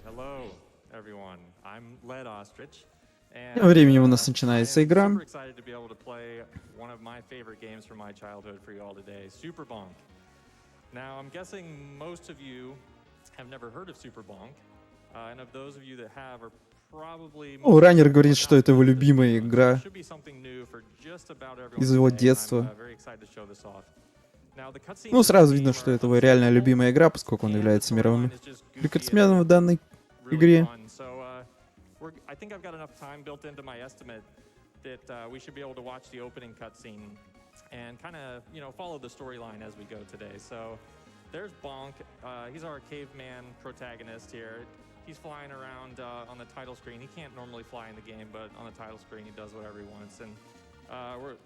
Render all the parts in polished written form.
Hello, everyone. I'm LeadOstrich, and Тем временем у нас I начинается am игра. super excited to be able to play one of my favorite games from my childhood for you all today, Super Bonk. Now, I'm guessing most of you have never heard of Super Bonk, and of those of you that have are probably Ну, Раннер говорит, что это его любимая So it игра should be something new for just about everyone из его today, and детства. I'm very excited to show this off. Now, the cutscenes Ну, in this сразу game видно, что are это его реальная unskippable, любимая игра, поскольку он and the является мировым storyline is just goofy and рекордсменом в данной really игре. fun. So I think I've got enough time built into my estimate that we should be able to watch the opening cutscene and kind of, follow the storyline as we go today. So there's Bonk. He's our caveman protagonist here. He's flying around on the title screen. He can't normally fly in the game, but on the title screen, he does whatever he wants. And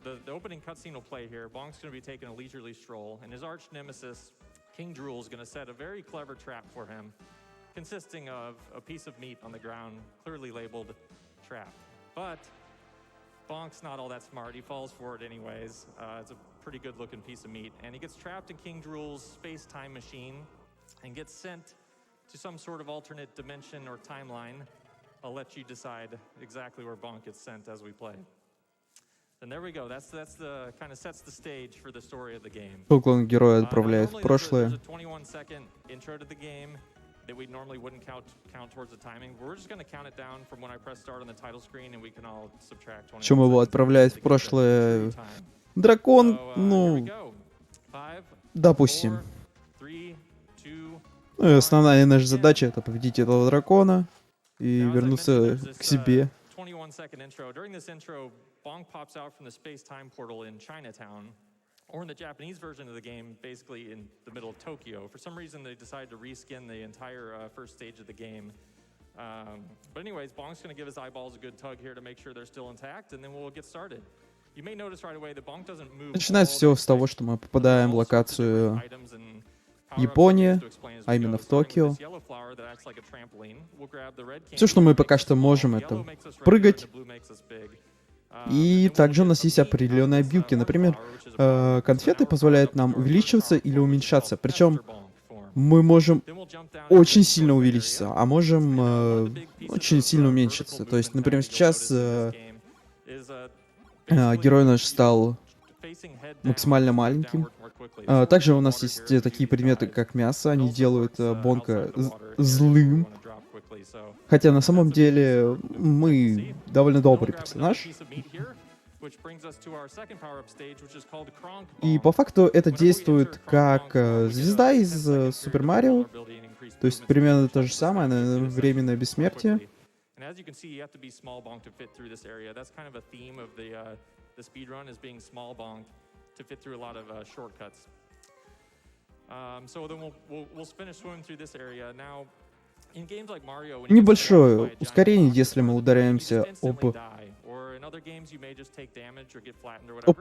the opening cutscene will play here. Bonk's going to be taking a leisurely stroll, and his arch nemesis, King Drool, is going to set a very clever trap for him, consisting of a piece of meat on the ground, clearly labeled trap. But Bonk's not all that smart. He falls for it anyways. It's a pretty good-looking piece of meat, and he gets trapped in King Drool's space-time machine and gets sent to some sort of alternate dimension or timeline. I'll let you decide exactly where Bonk gets sent as we play. And there we go. That's the kind of sets the stage for the story of the game. Главного героя Now, отправляет в normally there's прошлое. a 21-second intro to the game that we normally wouldn't count towards the timing. We're just going to count it down from when I press start on the title screen, and we can all subtract 21 Причем его seconds отправляет в to get the прошлое true time. дракон, So, here we ну, go. 5, допустим. 4, 3, 2, Ну и основная наша begin. задача — это победить этого дракона и Now, as I вернуться mentioned, there's к this себе. 21-second intro. During this intro, Bonk pops out from the space-time portal in Chinatown, or in the Japanese version of the game, basically in the middle of Tokyo. For some reason, they decided to reskin the entire first stage of the game. But anyways, Bonk's going to give his eyeballs a good tug here to make sure they're still intact, and then we'll get started. You may notice right away that Bonk doesn't move. Начинается все с того, что мы попадаем в локацию Япония, а именно в Токио. Все, что мы пока что можем, это прыгать. И также у нас есть определенные обилки. Например, конфеты позволяют нам увеличиваться или уменьшаться. Причем мы можем очень сильно увеличиться, а можем очень сильно уменьшиться. То есть, например, сейчас герой наш стал максимально маленьким. Также у нас есть такие предметы, как мясо. Они делают Бонка злым. Хотя на самом деле мы довольно добрый персонаж. И по факту это действует как звезда из Супер Марио. То есть примерно то же самое, временное бессмертие. To fit through a lot of shortcuts. So then we'll finish swimming through this area. Now, in games like Mario, небольшое ускорение, если мы ударяемся об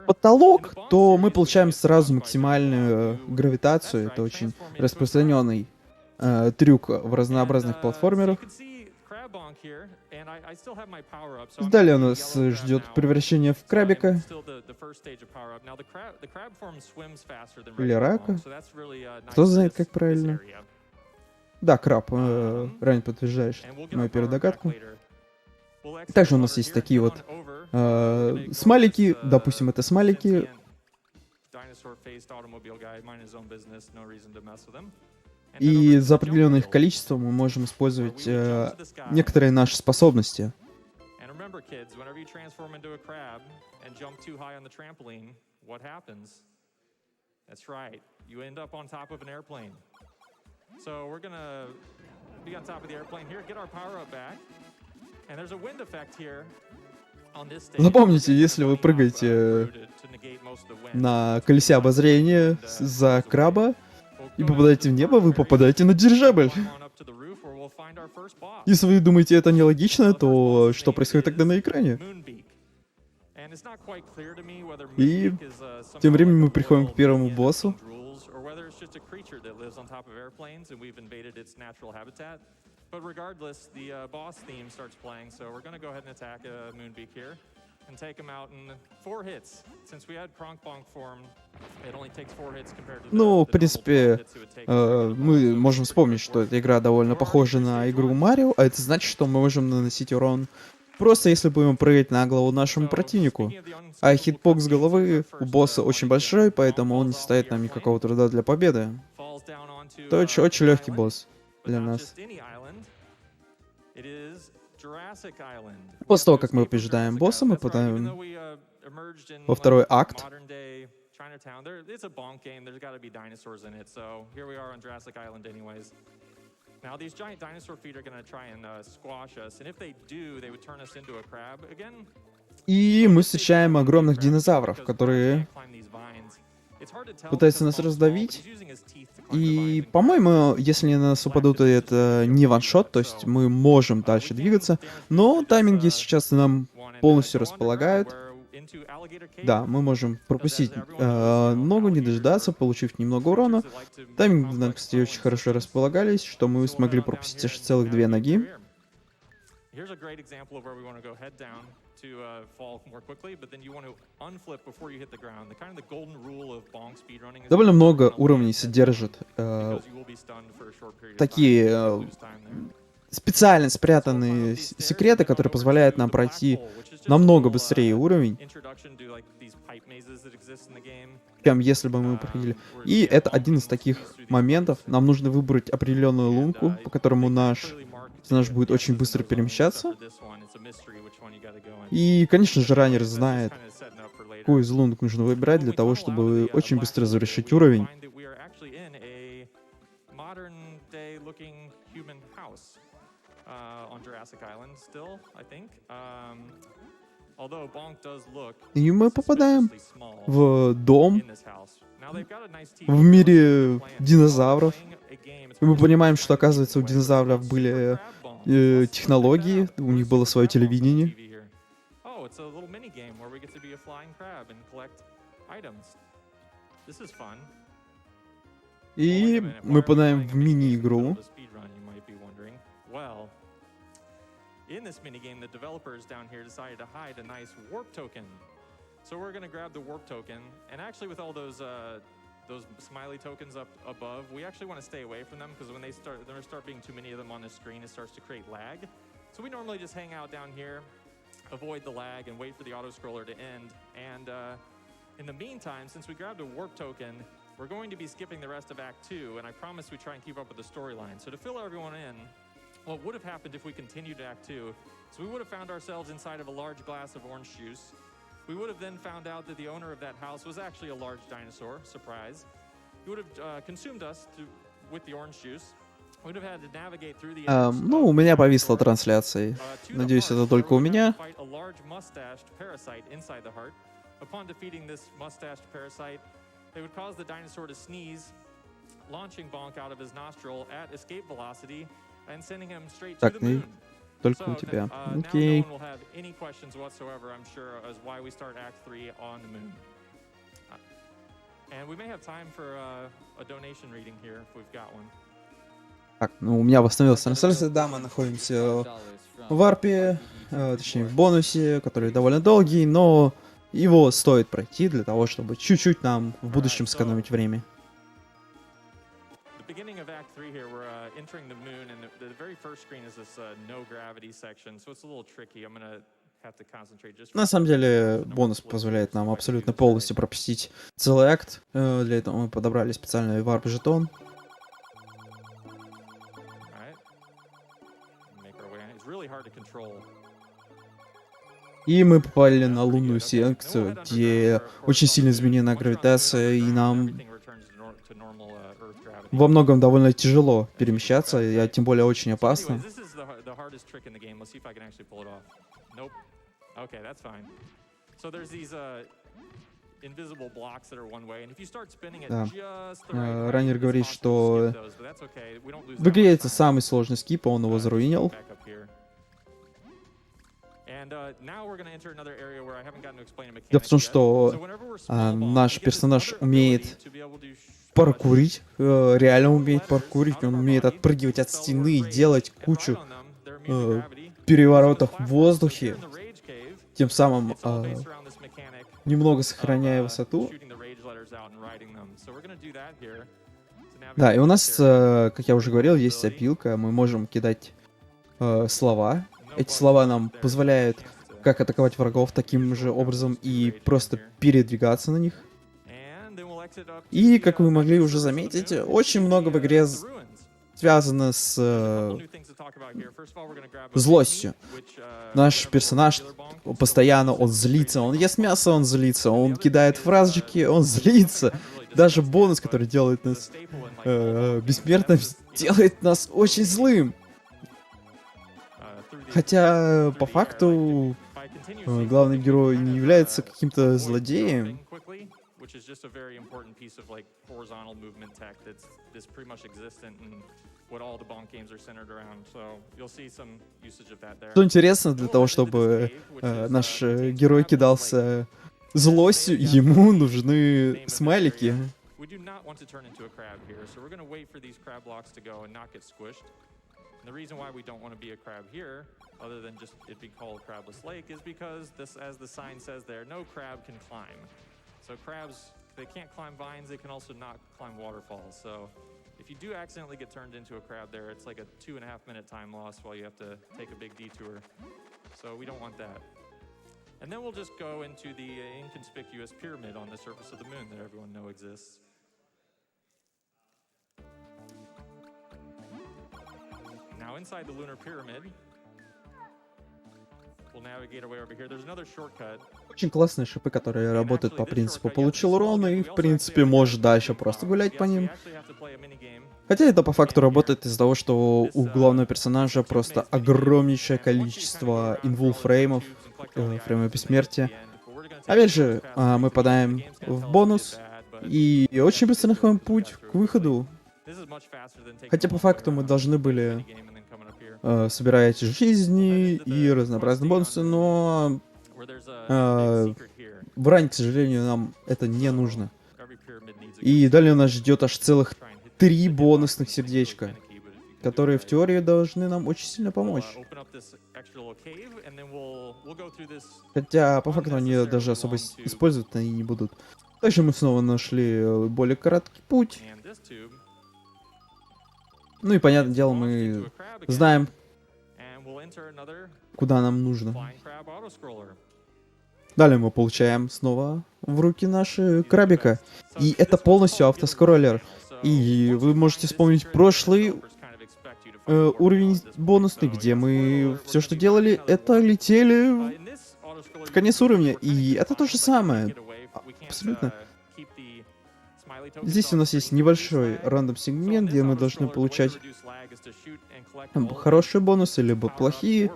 потолок, то мы получаем сразу максимальную гравитацию. Это очень распространенный трюк в разнообразных платформерах. Далее нас ждет превращение в крабика. Или рака. Кто знает, как правильно? Да, краб. Ранее подтверждаешь мою первую догадку. Также у нас есть такие вот смайлики. Допустим, это смайлики. И за определенное их количество мы можем использовать некоторые наши способности. Запомните, если вы прыгаете на колесе обозрения за краба и попадаете в небо, вы попадаете на дирижабль. Если вы думаете, это нелогично, то что происходит тогда на экране? И тем временем мы приходим к первому боссу. Ну, в принципе, мы можем вспомнить, что эта игра довольно похожа на игру Марио, а это значит, что мы можем наносить урон просто если будем прыгать на голову нашему противнику. А хитбокс головы у босса очень большой, поэтому он не составит нам никакого труда для победы. Это очень легкий босс для нас. После того, как мы побеждаем босса, мы попадаем во второй акт. Chinatown. It's a Bonk game. There's got to be dinosaurs in it. So here we are on Jurassic Island, anyways. Now these giant dinosaur feet are going to try and squash us, and if they do, they would turn us into a crab again. И мы встречаем огромных динозавров, которые пытаются нас раздавить. И, по-моему, если на нас упадут, это не ваншот, то есть мы можем дальше двигаться. Но тайминги сейчас нам полностью располагают. Да, мы можем пропустить ногу, не дождаться, получив немного урона. Тайминги нам, кстати, очень хорошо располагались, что мы смогли пропустить аж целых 2 ноги. Довольно много уровней содержит такие специально спрятанные секреты, которые позволяют нам пройти намного быстрее уровень, чем если бы мы проходили. И это один из таких моментов. Нам нужно выбрать определенную лунку, по которому наш персонаж будет очень быстро перемещаться. И, конечно же, раннер знает, какую из лунок нужно выбирать для того, чтобы очень быстро завершить уровень. И мы попадаем в дом в мире динозавров. И мы понимаем, что, оказывается, у динозавров были технологии, у них было свое телевидение. И мы попадаем в мини-игру. In this minigame, the developers down here decided to hide a nice warp token. So we're going to grab the warp token, and actually with all those smiley tokens up above, we actually want to stay away from them because when there start being too many of them on the screen, it starts to create lag. So we normally just hang out down here, avoid the lag, and wait for the auto-scroller to end. And in the meantime, since we grabbed a warp token, we're going to be skipping the rest of Act 2, and I promise we try and keep up with the storyline. So to fill everyone in, what would have happened if we continued Act 2? So we would have found ourselves inside of a large glass of orange juice. We would have then found out that the owner of that house was actually a large dinosaur. Surprise. He would have consumed us with the orange juice. We would have had to navigate through the ну, у меня повисла трансляция. Надеюсь, это только у меня. Upon defeating this mustached parasite, they would cause the dinosaur to sneeze, launching Bonk out of his nostril at escape velocity. Так, только у тебя. Окей. Так, ну у меня восстановилась трансляция. Да, мы находимся в варпе, точнее в бонусе, который довольно долгий, но его стоит пройти для того, чтобы чуть-чуть нам в будущем сэкономить время. Beginning of Act 3 here, we're entering the moon, and the very first screen is this no gravity section, so it's a little tricky. I'm gonna have to concentrate just. На самом деле, бонус позволяет нам абсолютно полностью пропустить целый акт. Для этого мы подобрали специальный варп-жетон. И мы попали на лунную секцию, где очень сильно изменена гравитация, и нам во многом довольно тяжело перемещаться, и тем более очень опасно. Да. Раннер говорит, что в игре это самый сложный скип, он его заруинил. Дело в том, что наш персонаж умеет паркурить, реально умеет паркурить, он умеет отпрыгивать от стены и делать кучу переворотов в воздухе. тем самым немного сохраняя высоту. Да, и у нас, как я уже говорил, есть опилка, мы можем кидать слова. Эти слова нам позволяют как атаковать врагов таким же образом и просто передвигаться на них. И, как вы могли уже заметить, очень много в игре связано с злостью. Наш персонаж постоянно, он злится, он ест мясо, он злится, он кидает фразочки, он злится. Даже бонус, который делает нас бессмертным, делает нас очень злым. Хотя, по факту, главный герой не является каким-то злодеем. Что интересно, для того, чтобы наш герой кидался злостью, ему нужны смайлики. The reason why we don't want to be a crab here, other than just it being called Crabless Lake, is because this, as the sign says there, no crab can climb. So crabs, they can't climb vines, they can also not climb waterfalls. So if you do accidentally get turned into a crab there, it's like a 2.5 minute time loss while you have to take a big detour. So we don't want that. And then we'll just go into the inconspicuous pyramid on the surface of the moon that everyone knows exists. Now inside the lunar pyramid, we'll navigate our way over here. There's another shortcut. Очень классные шипы, которые работают по принципу получил урон и, в принципе, можешь дальше просто гулять по ним. Хотя это по факту работает из-за того, что у главного персонажа просто огромнейшее количество инвул-фреймов, фреймов бессмертия. Опять же, мы попадаем в бонус и очень быстро находим путь к выходу. Хотя по факту мы должны были собирать жизни и разнообразные бонусы, но в ране, к сожалению, нам это не нужно. И далее нас ждет аж целых 3 бонусных сердечка, которые в теории должны нам очень сильно помочь. Хотя по факту они даже особо использовать они не будут. Также мы снова нашли более короткий путь. Ну и, понятное дело, мы знаем, куда нам нужно. Далее мы получаем снова в руки наши крабика. И это полностью автоскроллер. И вы можете вспомнить прошлый уровень бонусный, где мы все, что делали, это летели в конец уровня. И это то же самое. Абсолютно. Здесь у нас есть небольшой рандом-сегмент, где мы должны получать хорошие бонусы, либо плохие.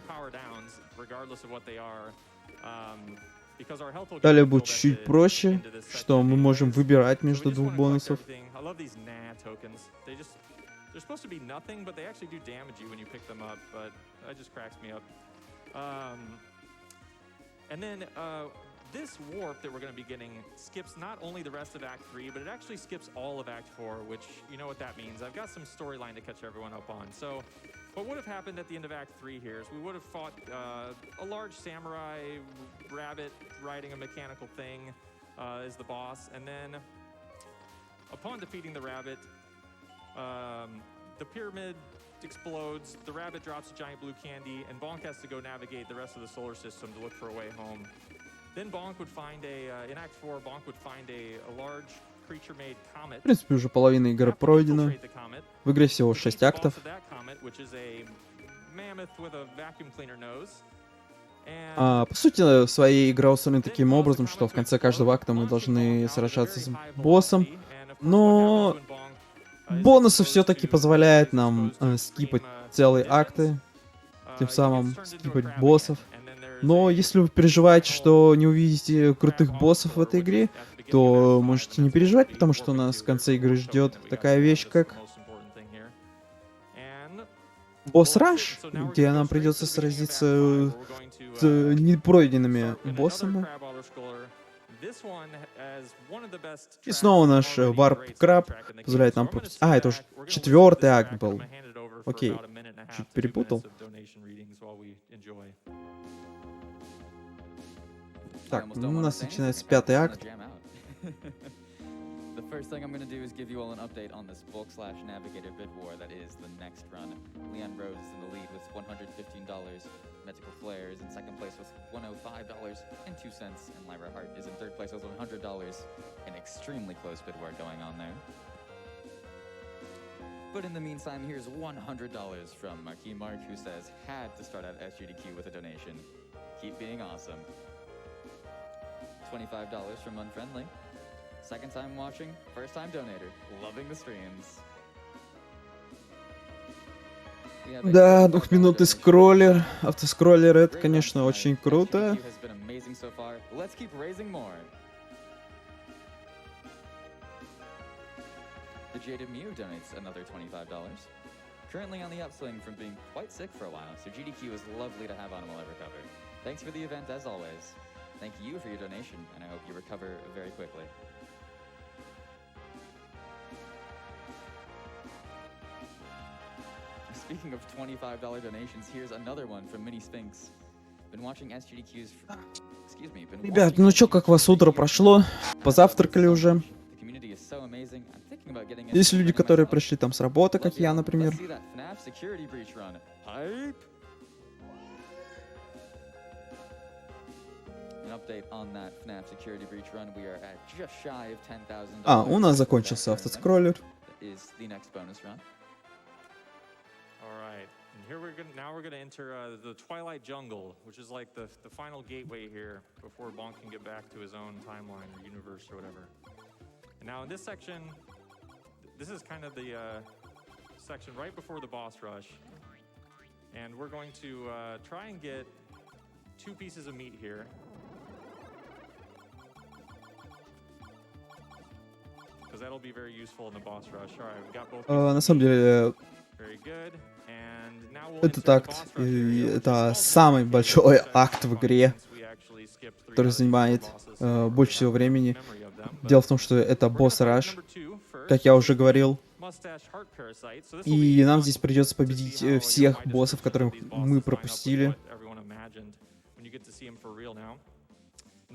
Далее будет чуть проще, что мы можем выбирать между 2 бонусов. This warp that we're going to be getting skips not only the rest of Act 3, but it actually skips all of Act 4, which, you know what that means. I've got some storyline to catch everyone up on. So, what would have happened at the end of Act 3 here is we would have fought a large samurai rabbit riding a mechanical thing as the boss, and then upon defeating the rabbit, the pyramid explodes, the rabbit drops a giant blue candy, and Bonk has to go navigate the rest of the solar system to look for a way home. Then Bonk would find in Act 4, Bonk would find a large creature-made comet. В принципе, уже половина игры пройдена. В игре всего 6 актов. По сути, своей игра устроена таким образом, что в конце каждого акта мы должны сражаться с боссом. Но бонусы все-таки позволяют нам скипать целые акты, тем самым скипать боссов. Но если вы переживаете, что не увидите крутых боссов в этой игре, то можете не переживать, потому что нас в конце игры ждет такая вещь, как босс-раш, где нам придется сразиться с непройденными боссами. И снова наш варп-краб позволяет нам пропустить... это уже 4-й акт был. Окей, чуть перепутал. Так, у нас начинается 5-й акт. The first thing I'm going to do is give you all an update on this Bonk/Navigator Bid War that is the next run. Leon Rose is in the lead with $115, Mythical Flare is in second place with $105.02, and Lyra Hart is in third place with $100. An extremely close bid war going on there. But in the meantime, here's $100 from Marquis Mark, who says had to start out SGDQ with a donation. Keep being awesome. $25 from Unfriendly. Second time watching, first time donator. Loving the streams. Да, двухминутный скроллер. Автоскроллер, это, конечно, очень круто. The Jaded Mew donates another $25. Currently on the upswing from being quite sick for a while, so GDQ is lovely to have on while I recover. Thanks for the event as always. Thank you for your donation, and I hope you recover very quickly. Speaking of $25 donations, here's another one from Mini Sphinx. Been watching SGDQs for... Excuse me. Ребят, ну чё, как вас утро прошло? Позавтракали уже? Есть люди, которые пришли там с работы, как я, например. А, у нас закончился автоскроллер. Now we're gonna enter the Twilight Jungle, which is like the final gateway here before Bonk can get back to his own timeline or universe or whatever. And now in this section, this is kind of the section right before the boss rush, and we're going to try and get 2 pieces of meat here. Because that'll be very useful in the boss rush. All right, we've got both. На самом деле, Very good. этот акт, это самый большой акт в игре, который занимает больше всего времени. Дело в том, что это босс-раш, как я уже говорил. И нам здесь придется победить всех боссов, которых мы пропустили.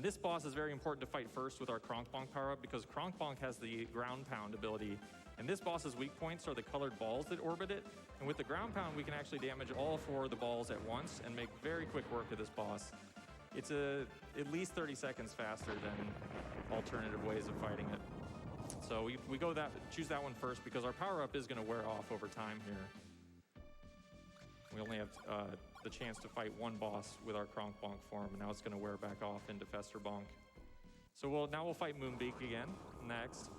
This boss is very important to fight first with our Kronk Bonk power-up because Kronk Bonk has the ground pound ability. And this boss's weak points are the colored balls that orbit it. And with the ground pound, we can actually damage all 4 of the balls at once and make very quick work of this boss. It's at least 30 seconds faster than alternative ways of fighting it. So we choose that one first because our power-up is going to wear off over time here. We only have the chance to fight 1 boss with our Kronk Bonk form, and now it's going to wear back off into Fester Bonk. So now we'll fight Moonbeak again next.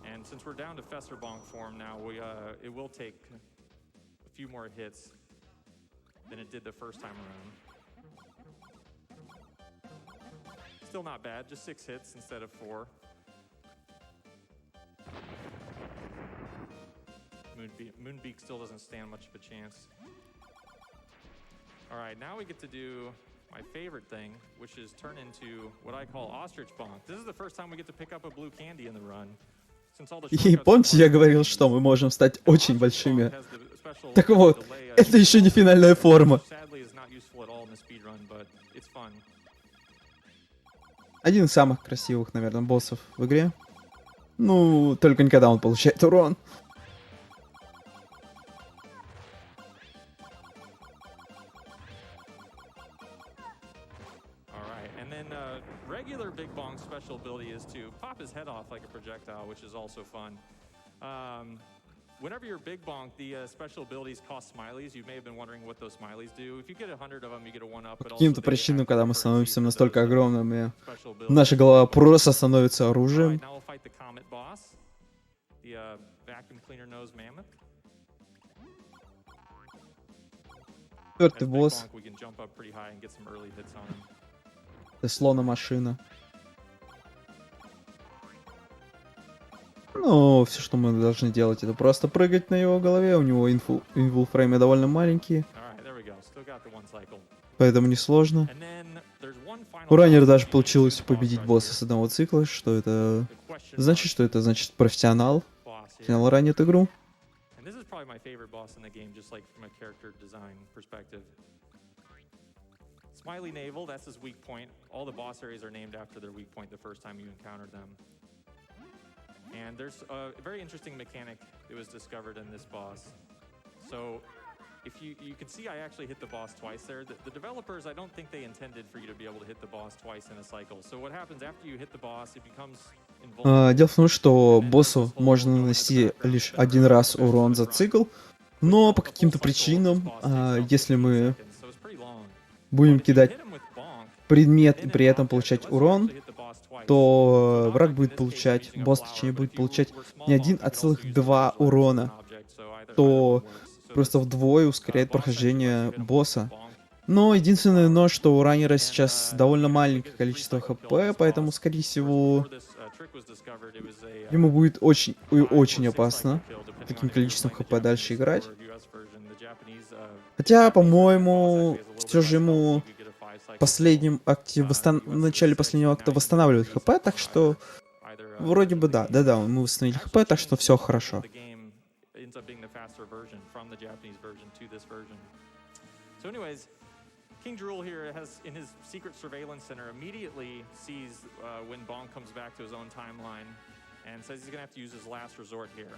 And since we're down to Fester Bonk form now, it will take a few more hits than it did the first time around. Still not bad, just 6 hits instead of 4. Moonbeak still doesn't stand much of a chance. All right, now we get to do my favorite thing, which is turn into what I call Ostrich Bonk. This is the first time we get to pick up a blue candy in the run. И помните, я говорил, что мы можем стать очень большими. Так вот, это еще не финальная форма. Один из самых красивых, наверное, боссов в игре. Ну, только не когда он получает урон. Regular Big Bonk's special ability is to pop his head off like a projectile, which is also fun. Whenever you're Big Bonk, the special abilities cost smileys. You may have been wondering what those smileys do. If you get 100 of them, you get a 1-up. По каким-то причинам, когда мы становимся настолько огромными, наша голова просто становится оружием. Четвертый босс. Это слона-машина. Ну, все, что мы должны делать, это просто прыгать на его голове. У него инвул-фреймы довольно маленькие. Поэтому несложно. У раннера даже получилось победить босса с одного цикла. Что это значит? Что это значит профессионал. Профессионал ранит игру. Smiley Navel, that's his weak point. All the boss areas are named after their weak point the first time you encountered them. And there's a very interesting mechanic that was discovered in this boss. So if you can see I actually hit the boss twice there. The developers, I don't think they intended for you to be able to hit the boss twice in a cycle. So what happens after you hit the boss, it becomes invulnerable. Дело в том, что боссу можно нанести лишь один раз урон за цикл, но по каким-то причинам, если мы будем кидать предмет и при этом получать урон, то враг будет получать, босс, точнее, будет получать не 1, а целых 2 урона, то просто вдвое ускоряет прохождение босса. Но единственное но, что у раннера сейчас довольно маленькое количество хп, поэтому, скорее всего, ему будет очень и очень опасно таким количеством хп дальше играть. Хотя, по-моему, все же ему в последнем акте, в начале последнего акта восстанавливает хп, так что вроде бы да, мы восстановили хп, так что все хорошо. King Drool here has, in his secret surveillance center, immediately sees when Bonk comes back to his own timeline and says he's going to have to use his last resort here.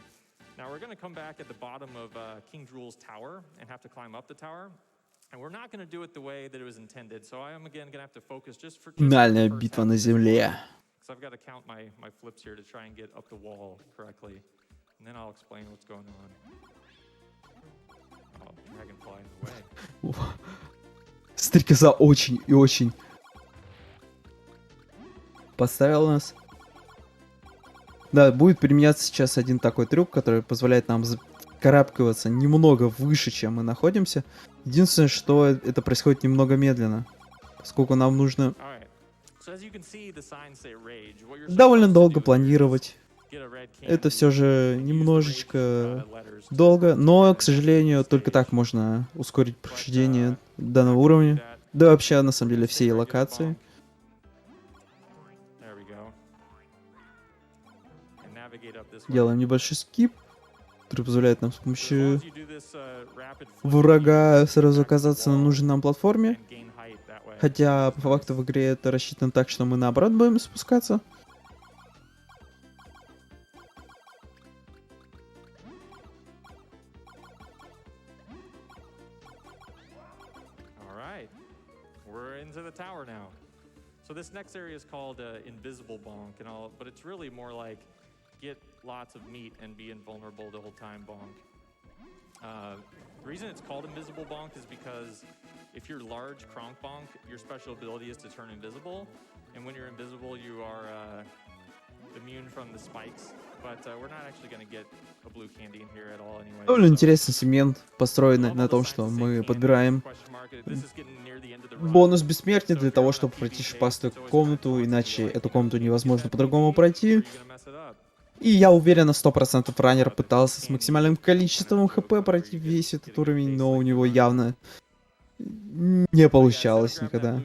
Now we're going to come back at the bottom of King Drool's tower and have to climb up the tower. And we're not going to do it the way that it was intended. So I am again going to have to focus just for Финальная битва на земле. So I've got to count my flips here to try and get up the wall correctly. And then I'll explain what's going on. Oh, dragonfly in the way. Стрекоза очень и очень подставил нас. Да, будет применяться сейчас один такой трюк, который позволяет нам карабкиваться немного выше, чем мы находимся. Единственное, что это происходит немного медленно, поскольку нам нужно довольно долго планировать. Это все же немножечко долго, но, к сожалению, только так можно ускорить прохождение данного уровня. Да вообще, на самом деле, всей локации. Делаем небольшой скип, который позволяет нам с помощью врага сразу оказаться на нужной нам платформе. Хотя, по факту, в игре это рассчитано так, что мы наоборот будем спускаться. So this next area is called Invisible Bonk, but it's really more like get lots of meat and be invulnerable the whole time Bonk. The reason it's called Invisible Bonk is because if you're large Kronk Bonk, your special ability is to turn invisible, and when you're invisible, you are immune from the spikes. But we're not actually going to get a blue candy in here at all anyway. Довольно интересный сегмент, построенный на том, что мы подбираем бонус бессмертия для того, чтобы пройти шипастую комнату, иначе эту комнату невозможно по-другому пройти. И я уверен, на 100% раннер пытался с максимальным количеством хп пройти весь этот уровень, но у него явно не получалось никогда.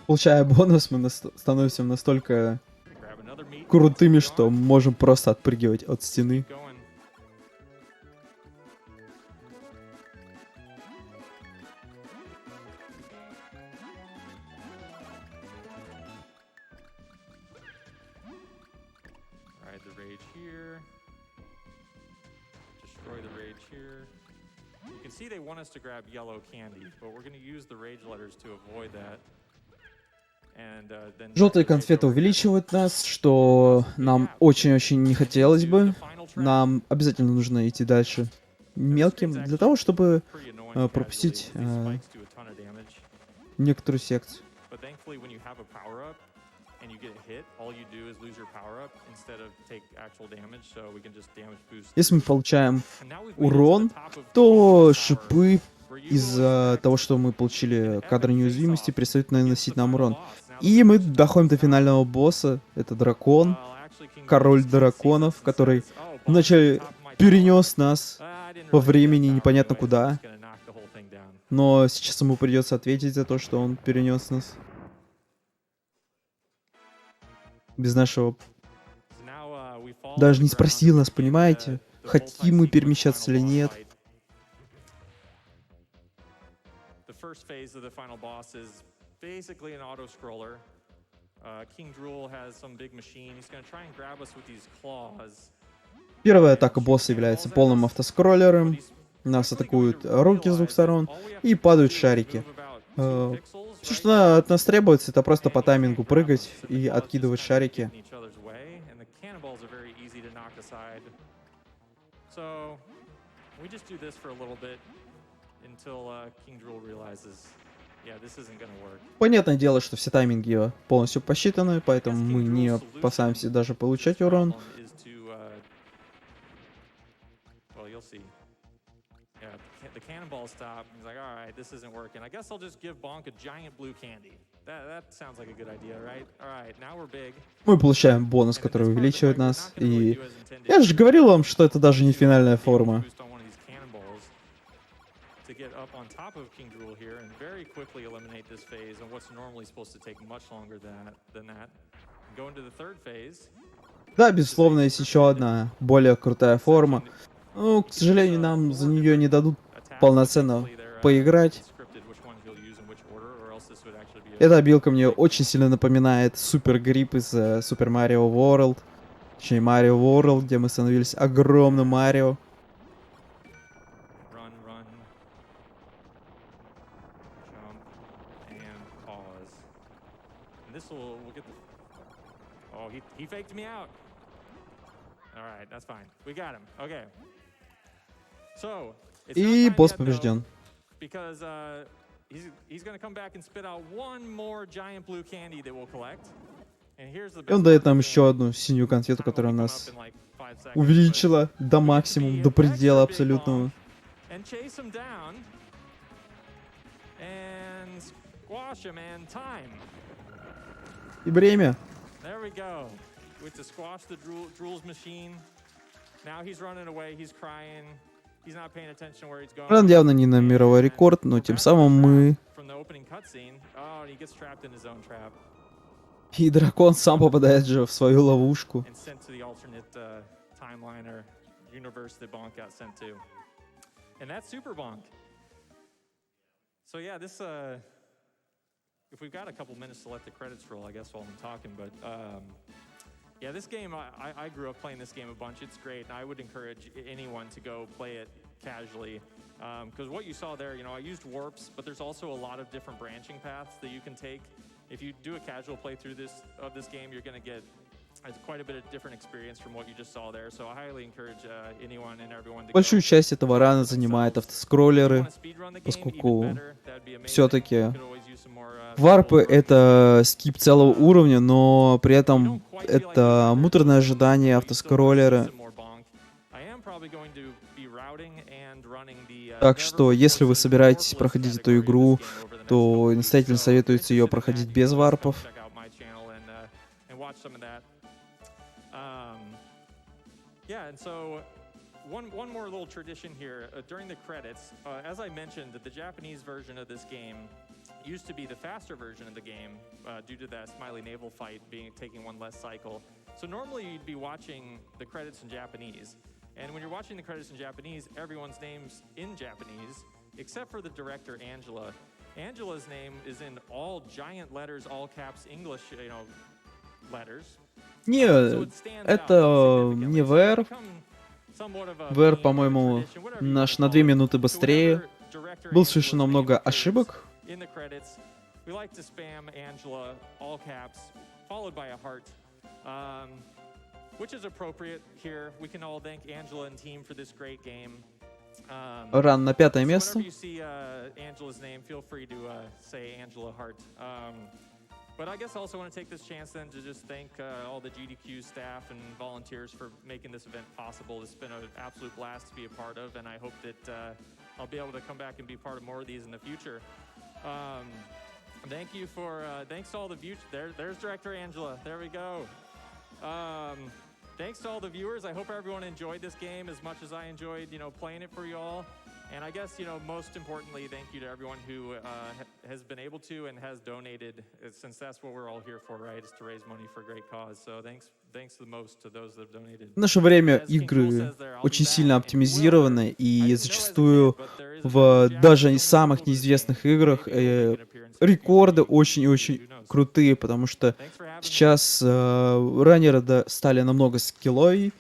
Получая бонус, мы становимся настолько крутыми, что можем просто отпрыгивать от стены. Желтые конфеты увеличивают нас, что нам очень-очень не хотелось бы. Нам обязательно нужно идти дальше мелким, для того, чтобы пропустить некоторую секцию. Если мы получаем урон, то шипы из-за того, что мы получили кадр неуязвимости, перестают наносить нам урон. И мы доходим до финального босса. Это дракон, король драконов, который вначале перенес нас во времени непонятно куда. Но сейчас ему придется ответить за то, что он перенес нас. Без нашего... Даже не спросил нас, понимаете? Хотим мы перемещаться или нет. First phase of the final boss is basically an auto-scroller. King Drool has some big machine. He's going to try and grab us with these claws. Первая атака босса является полным автоскроллером. Нас атакуют руки с двух сторон и падают шарики. Все, что от нас требуется, это просто по таймингу прыгать и откидывать шарики. Понятное дело, что все тайминги полностью посчитаны, поэтому мы не опасаемся даже получать урон. The cannonball stopped. He's like, all right, this isn't working. I guess I'll just give Bonk a giant blue candy. That sounds like a good idea, right? All right, now we're big. Мы получаем бонус, который увеличивает нас. И я же говорил вам, что это даже не финальная форма. To get up on top of King Drool here and very quickly eliminate this phase and what's normally supposed to take much longer than that. Go into the third phase. Да, безусловно, есть еще одна более крутая форма. Ну, к сожалению, нам за нее не дадут полноценно поиграть. Эта обилка мне очень сильно напоминает Супер Грипп из Super Mario World. Точнее, Mario World, где мы становились огромным Марио. He faked me out. All right, that's fine. We got him. Okay. So, и босс побежден. Because he's going to come back and spit out one more giant blue candy that we'll collect. И он дает нам еще одну синюю конфету, которая нас увеличила до максимума, до предела абсолютного. И время. Ран явно не на мировой рекорд, но тем самым мы... И дракон сам попадает же в свою ловушку. If we've got a couple minutes to let the credits roll, I guess, while I'm talking, but yeah, this game, I grew up playing this game a bunch. It's great, and I would encourage anyone to go play it casually. Because what you saw there, you know, I used warps, but there's also a lot of different branching paths that you can take. If you do a casual playthrough of this game, you're going to get quite a bit of different experience from what you just saw there. So I highly encourage anyone and everyone to большую часть этого рана занимает автоскроллеры, поскольку все-таки варпы — это скип целого уровня, но при этом это муторное ожидание автоскроллера. Так что, если вы собираетесь проходить эту игру, то настоятельно советуется ее проходить без варпов. Yeah, and so one more little tradition here. During the credits, as I mentioned, the Japanese version of this game used to be the faster version of the game due to that Smiley naval fight taking one less cycle. So normally you'd be watching the credits in Japanese. And when you're watching the credits in Japanese, everyone's name's in Japanese, except for the director, Angela. Angela's name is in all giant letters, all caps, English, you know, letters. Не, это не VR. VR, по-моему, наш на 2 минуты быстрее. Было совершено много ошибок. Ран на 5-е место. But I guess I also want to take this chance then to just thank all the GDQ staff and volunteers for making this event possible. It's been an absolute blast to be a part of, and I hope that I'll be able to come back and be part of more of these in the future. Thank you for, thanks to all the viewers. There's Director Angela. There we go. Thanks to all the viewers. I hope everyone enjoyed this game as much as I enjoyed, you know, playing it for you all. And I guess, you know, most importantly, thank you to everyone who has been able to and has donated, since that's what we're all here for, right, is to raise money for a great cause. So thanks the most to those that have donated. В наше время As King Drool игры says there, I'll be очень back, сильно and оптимизированы, I и didn't know as a зачастую kid, but there is a в Japanese даже film самых sequel to this неизвестных game. играх Maybe it'll make an appearance in рекорды future. очень и очень Who knows? крутые, потому что Thanks for having me. сейчас раннеры стали намного скилловей,